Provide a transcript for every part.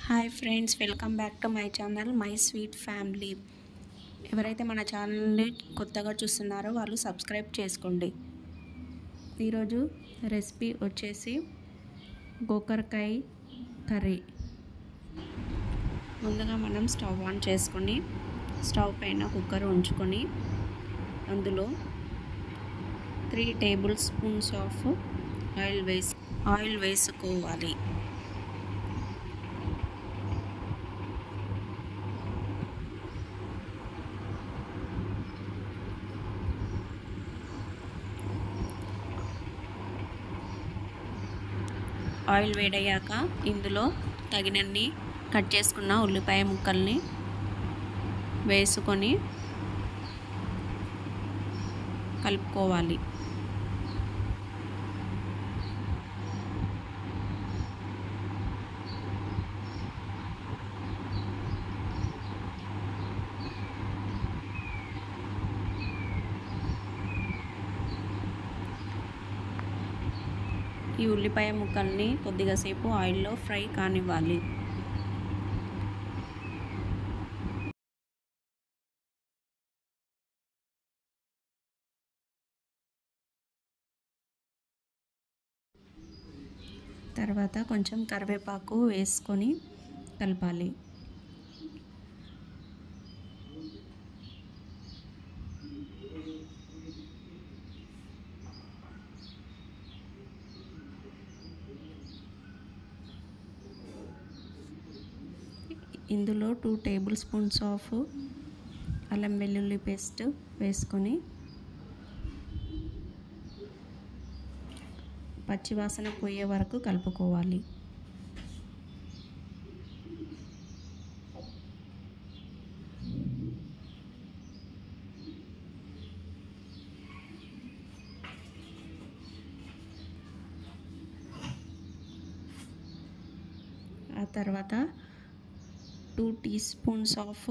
Hi friends, welcome back to my channel my sweet family. ఎవరైతే మన ఛానల్ని కొత్తగా చూస్తున్నారో వాళ్ళు సబ్స్క్రైబ్ చేసుకోండి. ఈరోజు రెసిపీ వచ్చేసి గోకరకాయ కర్రీ. ముందుగా మనం స్టవ్ ఆన్ చేసుకొని స్టవ్ పైన కుక్కర్ ఉంచుకొని అందులో 3 టేబుల్ స్పూన్స్ ఆఫ్ ఆయిల్ వేసుకోవాలి. ఆయిల్ వేడయ్యాక ఇందులో తగినన్ని కట్ చేసుకున్న ఉల్లిపాయ ముక్కల్ని వేసుకొని కలుపుకోవాలి. ఈ ఉల్లిపాయ ముక్కల్ని కొద్దిగా సేపు ఆయిల్లో ఫ్రై కానివ్వాలి. తర్వాత కొంచెం కరివేపాకు వేసుకొని కలపాలి. ఇందులో 2 టేబుల్ స్పూన్స్ ఆఫ్ అల్లం వెల్లుల్లి పేస్ట్ వేసుకొని పచ్చివాసన పోయే వరకు కలుపుకోవాలి. ఆ తర్వాత 2 టీ స్పూన్స్ ఆఫ్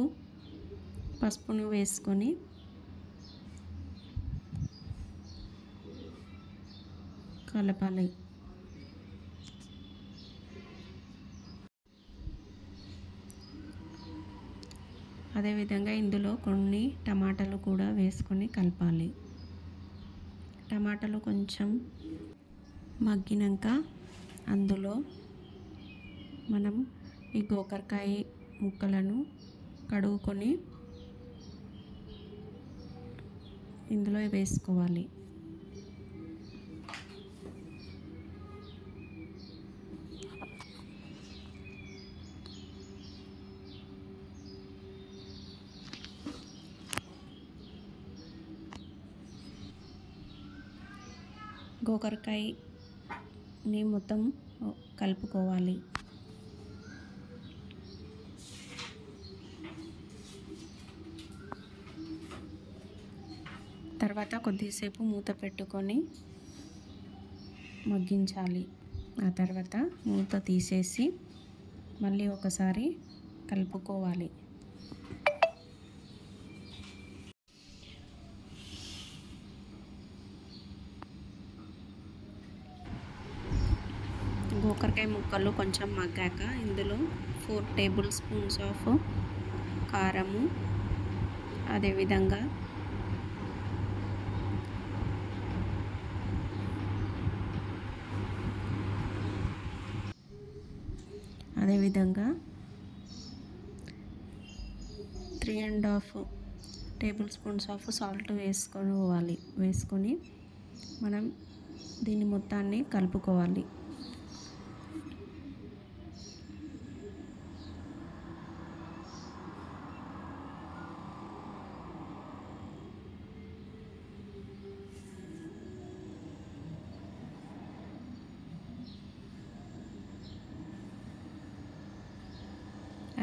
పసుపును వేసుకొని కలపాలి. అదేవిధంగా ఇందులో కొన్ని టమాటాలు కూడా వేసుకొని కలపాలి. టమాటాలు కొంచెం మగ్గినాక అందులో మనం ఈ గోకరకాయ ముక్కలను కడుగుకొని ఇందులో వేసుకోవాలి. గోకరకాయని మొత్తం కలుపుకోవాలి. తర్వాత కొద్దిసేపు మూత పెట్టుకొని మగ్గించాలి. ఆ తర్వాత మూత తీసేసి మళ్ళీ ఒకసారి కలుపుకోవాలి. గోకరకాయ ముక్కలు కొంచెం మగ్గాక ఇందులో 4 టేబుల్ స్పూన్స్ ఆఫ్ కారము, అదేవిధంగా అదేవిధంగా 3½ టేబుల్ స్పూన్స్ ఆఫ్ సాల్ట్ వేసుకొని మనం దీన్ని మొత్తాన్ని కలుపుకోవాలి.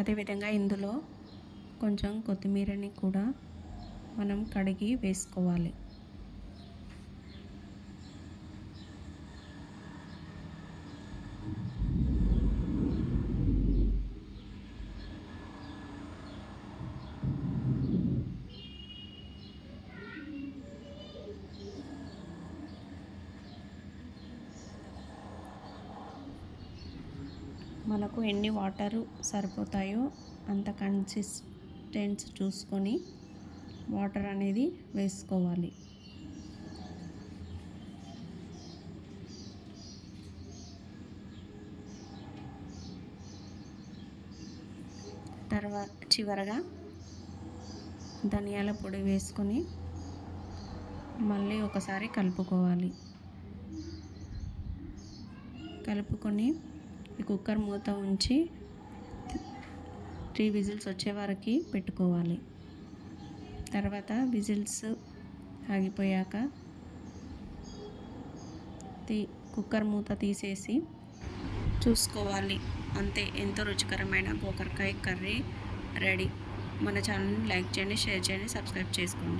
అదేవిధంగా ఇందులో కొంచెం కొత్తిమీరని కూడా మనం కడిగి వేసుకోవాలి. మనకు ఎన్ని వాటర్ సరిపోతాయో అంత కన్సిస్టెన్సీ చూసుకొని వాటర్ అనేది వేసుకోవాలి. చివరగా ధనియాల పొడి వేసుకొని మళ్ళీ ఒకసారి కలుపుకోవాలి. కలుపుకొని ఈ కుక్కర్ మూత ఉంచి 3 విజిల్స్ వచ్చే వరకు పెట్టుకోవాలి. తర్వాత విజిల్స్ ఆగిపోయాక కుక్కర్ మూత తీసేసి చూసుకోవాలి. అంతే, ఎంతో రుచికరమైన గోకరకాయ కర్రీ రెడీ. మన ఛానల్ని లైక్ చేయండి, షేర్ చేయండి, సబ్స్క్రైబ్ చేసుకోండి.